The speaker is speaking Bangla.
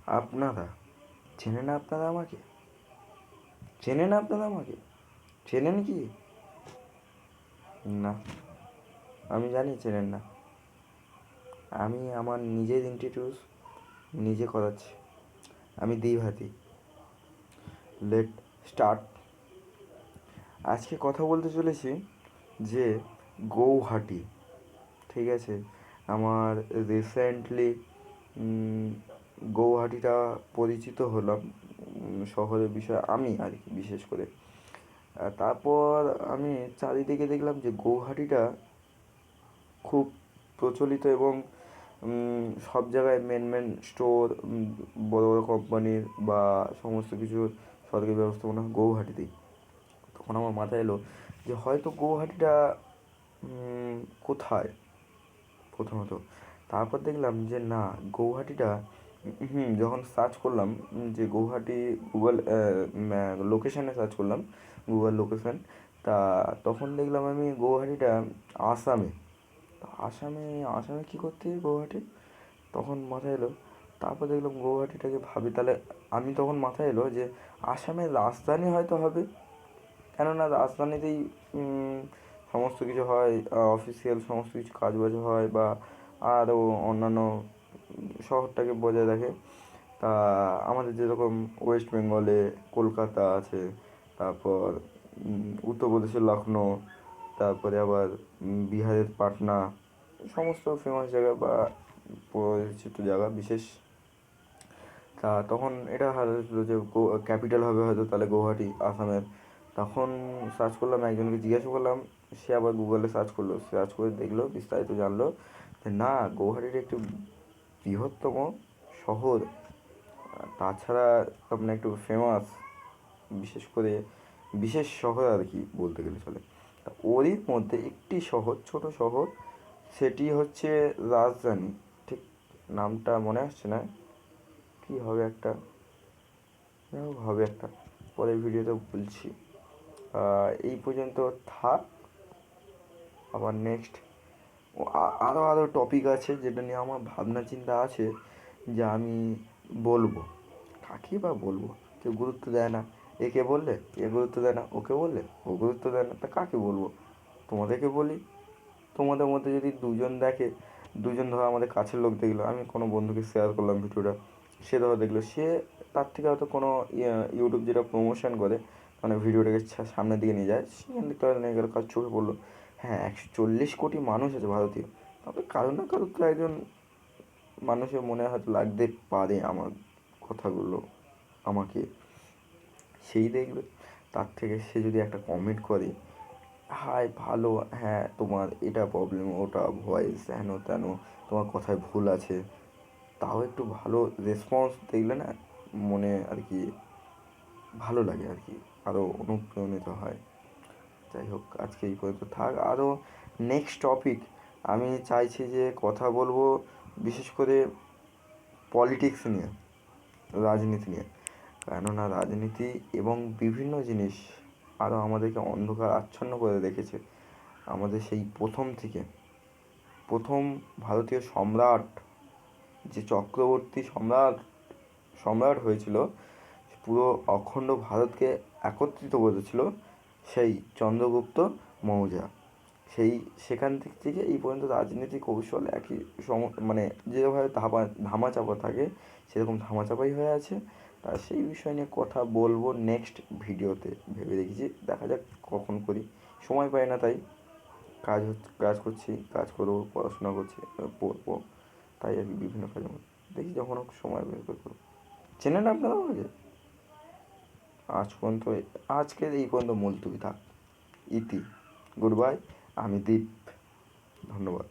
আপনারা চেনেন? আপনারা আমাকে চেনেন? আপনারা আমাকে চেনেন কি? না, আমি জানি চেনেন না। আমি আমার নিজের ইন্ট্রোডিউস নিজে করাচ্ছি। আমি দ্বিভাতি। Let start. আজকে কথা বলতে চলেছি যে গৌহাটি, ঠিক আছে? আমার রিসেন্টলি গৌহাটিটা পরিচিত হলাম শহরের বিষয়ে আমি আর কি, বিশেষ করে। তারপর আমি চারিদিকে দেখলাম যে গৌহাটিটা খুব প্রচলিত এবং সব জায়গায় মেন মেন স্টোর, বড় বড় কোম্পানির বা সমস্ত কিছুর সরকারি ব্যবস্থাপনা গৌহাটিতেই। তখন আমার মাথায় এলো যে হয়তো গৌহাটিটা কোথায় প্রথমত। তারপর দেখলাম যে না, গৌহাটিটা যখন সার্চ করলাম যে গৌহাটি, গুগল লোকেশানে সার্চ করলাম, গুগল লোকেশান, তা তখন দেখলাম আমি গৌহাটিটা আসামে। আসামে আসামে কী করতে গৌহাটি, তখন মাথায় এলো। তারপর দেখলাম গৌহাটিটাকে ভাবি, তাহলে আমি তখন মাথায় এলো যে আসামের রাজধানী হয়তো হবে, কেননা রাজধানীতেই সমস্ত কিছু হয়, অফিসিয়াল সমস্ত কিছু কাজবাজ হয়, বা আরও অন্যান্য শহরটাকে বজায় রাখে। তা আমাদের যেরকম ওয়েস্ট বেঙ্গলে কলকাতা আছে, তারপর উত্তরপ্রদেশের লখনৌ, তারপরে আবার বিহারের পাটনা, সমস্ত ফেমাস জায়গা বা পরিচিত জায়গা বিশেষ। তা তখন এটা হলো যে ক্যাপিটাল হবে হয়তো তাহলে গৌহাটি আসামের। তখন সার্চ করলাম, একজনকে জিজ্ঞাসা করলাম, সে আবার গুগলে সার্চ করলো, সার্চ করে দেখলো, বিস্তারিত জানলো যে না, গৌহাটির একটি বৃহত্তম শহর, তাছাড়া আপনার একটু ফেমাস, বিশেষ করে বিশেষ শহর আর কি বলতে গেলে চলে। তা ওরই মধ্যে একটি শহর, ছোট শহর, সেটি হচ্ছে রাজধানী। ঠিক নামটা মনে আসছে না, কী হবে একটা, হবে একটা, পরের ভিডিওতে বলছি। এই পর্যন্ত থাক। আবার নেক্সট আরও আরও টপিক আছে যেটা নিয়ে আমার ভাবনা চিন্তা আছে, যে আমি বলবো। কাকে বা বলবো? কেউ গুরুত্ব দেয় না। একে বললে এ গুরুত্ব দেয় না, ওকে বললে ও গুরুত্ব দেয় না, তা কাকে বলবো? তোমাদেরকে বলি। তোমাদের মধ্যে যদি দুজন দেখে, দুজন ধরো আমাদের কাছের লোক দেখলো, আমি কোনো বন্ধুকে শেয়ার করলাম ভিডিওটা, সে ধরো দেখলো, সে তার থেকে হয়তো কোনো ইউটিউব যেটা প্রমোশন করে, মানে ভিডিওটাকে সামনের দিকে নিয়ে যায়, সেখান থেকে হয়তো নিয়ে গেলো, কার চোখে পড়লো, হ্যাঁ 140 কোটি মানুষ আছে ভারতীয়, তবে কারো না কারো তো একজন মানুষের মনে হয়তো লাগতে পারে আমার কথাগুলো আমাকে, সেই দেখবে। তার থেকে সে যদি একটা কমেন্ট করে, হাই ভালো, হ্যাঁ তোমার এটা প্রবলেম, ওটা ভয়েস হেন তেন, তোমার কথায় ভুল আছে, তাও একটু ভালো রেসপন্স দেখলে না, মনে আর কি ভালো লাগে আর কি, আরও অনুপ্রাণিত হয়। যাই হোক, আজকে এই পর্যন্ত থাক। আরও নেক্সট টপিক আমি চাইছি যে কথা বলবো, বিশেষ করে পলিটিক্স নিয়ে, রাজনীতি নিয়ে। কেননা রাজনীতি এবং বিভিন্ন জিনিস আরও আমাদেরকে অন্ধকার আচ্ছন্ন করে রেখেছে। আমাদের সেই প্রথম থেকে, প্রথম ভারতীয় সম্রাট, যে চক্রবর্তী সম্রাট হয়েছিল, পুরো অখণ্ড ভারতকে একত্রিত করেছিল, সেই চন্দ্রগুপ্ত মৌর্য। সেখান থেকে এই পর্যন্ত রাজনীতি কৌশল একই মানে যেভাবে ধামাচাপা থাকে, সেরকম ধামাচাপাই হয়ে আছে। তা সেই বিষয় নিয়ে কথা বলবো নেক্সট ভিডিওতে, ভেবে রেখেছি, দেখা যাক কখন করি। সময় পাই না, তাই কাজ করছি, কাজ করবো, পড়াশোনা করছি, পড়বো, তাই আর কি বিভিন্ন কাজের মধ্যে দেখি যখন সময় বের করে করবো। চেনেন আপনারা আমাকে? আজ পর্যন্ত, আজকের এই পর্যন্ত মুলতুবি থাক। ইতি, গুড বাই। আমি দীপ, ধন্যবাদ।